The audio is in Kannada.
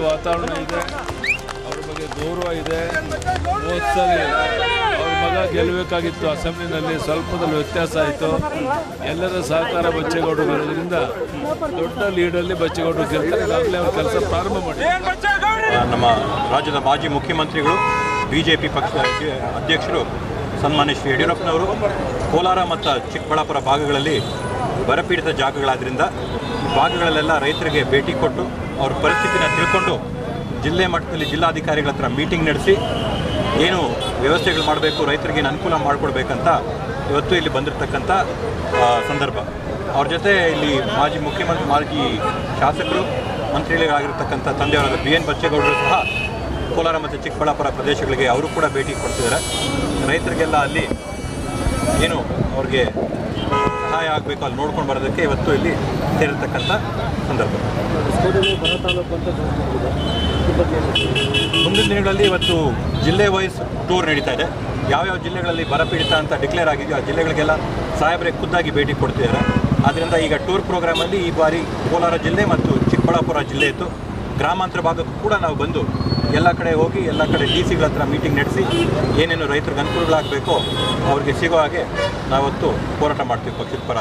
ವಾತಾವರಣ ಇದೆ, ಅವ್ರ ಬಗ್ಗೆ ಗೌರವ ಇದೆ. ಹೋದ್ಸಲಿ ಅವ್ರ ಮಗ ಗೆಲ್ಲಬೇಕಾಗಿತ್ತು, ಅಸೆಂಬ್ಲಿನಲ್ಲಿ ಸ್ವಲ್ಪದಲ್ಲಿ ವ್ಯತ್ಯಾಸ ಆಯಿತು. ಎಲ್ಲರ ಸಹಕಾರ ಬಚ್ಚೇಗೌಡರು ಇರೋದ್ರಿಂದ ದೊಡ್ಡ ಲೀಡಲ್ಲಿ ಬಚ್ಚೇಗೌಡರು ಗೆಲ್ತಾರೆ. ಈಗಾಗಲೇ ಅವ್ರ ಕೆಲಸ ಪ್ರಾರಂಭ ಮಾಡಿದ್ದಾರೆ. ನಮ್ಮ ರಾಜ್ಯದ ಮಾಜಿ ಮುಖ್ಯಮಂತ್ರಿಗಳು, ಬಿಜೆಪಿ ಪಕ್ಷ ಅಧ್ಯಕ್ಷರು ಸನ್ಮಾನ್ಯ ಶ್ರೀ ಯಡಿಯೂರಪ್ಪನವರು ಕೋಲಾರ ಮತ್ತು ಚಿಕ್ಕಬಳ್ಳಾಪುರ ಭಾಗಗಳಲ್ಲಿ ಬರಪೀಡಿತ ಜಾಗಗಳಾದ್ರಿಂದ ಭಾಗಗಳಲ್ಲೆಲ್ಲ ರೈತರಿಗೆ ಭೇಟಿ ಕೊಟ್ಟು ಅವ್ರ ಪರಿಸ್ಥಿತಿನ ತಿಳ್ಕೊಂಡು ಜಿಲ್ಲೆ ಮಟ್ಟದಲ್ಲಿ ಜಿಲ್ಲಾಧಿಕಾರಿಗಳ ಹತ್ರ ಮೀಟಿಂಗ್ ನಡೆಸಿ ಏನು ವ್ಯವಸ್ಥೆಗಳು ಮಾಡಬೇಕು, ರೈತರಿಗೆ ಅನುಕೂಲ ಮಾಡಿಕೊಡ್ಬೇಕಂತ ಇವತ್ತು ಇಲ್ಲಿ ಬಂದಿರತಕ್ಕಂಥ ಸಂದರ್ಭ. ಅವ್ರ ಜೊತೆ ಇಲ್ಲಿ ಮಾಜಿ ಮುಖ್ಯಮಂತ್ರಿ, ಮಾಜಿ ಶಾಸಕರು, ಮಂತ್ರಿಗಳಾಗಿರ್ತಕ್ಕಂಥ ತಂದೆಯವರಾದ BN ಬಚ್ಚೇಗೌಡರು ಸಹ ಕೋಲಾರ ಮತ್ತು ಚಿಕ್ಕಬಳ್ಳಾಪುರ ಪ್ರದೇಶಗಳಿಗೆ ಅವರು ಕೂಡ ಭೇಟಿ ಕೊಡ್ತಿದ್ದಾರೆ. ರೈತರಿಗೆಲ್ಲ ಅಲ್ಲಿ ಏನು ಅವ್ರಿಗೆ ಸಹಾಯ ಆಗಬೇಕು ಅಲ್ಲಿ ನೋಡ್ಕೊಂಡು ಬರೋದಕ್ಕೆ ಇವತ್ತು ಇಲ್ಲಿ ಸೇರಿರ್ತಕ್ಕಂಥ ಸಂದರ್ಭ. ಮುಂದಿನ ದಿನಗಳಲ್ಲಿ ಇವತ್ತು ಜಿಲ್ಲೆ ವೈಸ್ ಟೂರ್ ನಡೀತಾ ಇದೆ. ಯಾವ್ಯಾವ ಜಿಲ್ಲೆಗಳಲ್ಲಿ ಬರಪೀಡಿತ ಅಂತ ಡಿಕ್ಲೇರ್ ಆಗಿದೆಯೋ ಆ ಜಿಲ್ಲೆಗಳಿಗೆಲ್ಲ ಸಾಹೇಬರೇ ಖುದ್ದಾಗಿ ಭೇಟಿ ಕೊಡ್ತಿದ್ದಾರೆ. ಆದ್ದರಿಂದ ಈಗ ಟೂರ್ ಪ್ರೋಗ್ರಾಮಲ್ಲಿ ಈ ಬಾರಿ ಕೋಲಾರ ಜಿಲ್ಲೆ ಮತ್ತು ಚಿಕ್ಕಬಳ್ಳಾಪುರ ಜಿಲ್ಲೆ ಇತ್ತು. ಗ್ರಾಮಾಂತರ ಭಾಗಕ್ಕೂ ಕೂಡ ನಾವು ಬಂದು ಎಲ್ಲ ಕಡೆ ಹೋಗಿ ಎಲ್ಲ ಕಡೆ DC ಗಳ ಹತ್ರ ಮೀಟಿಂಗ್ ನಡೆಸಿ ಏನೇನು ರೈತರಿಗೆ ಅನುಕೂಲಗಳಾಗಬೇಕೋ ಅವ್ರಿಗೆ ಸಿಗೋ ಹಾಗೆ ನಾವತ್ತು ಹೋರಾಟ ಮಾಡ್ತೀವಿ ಪಕ್ಷದ ಪರ.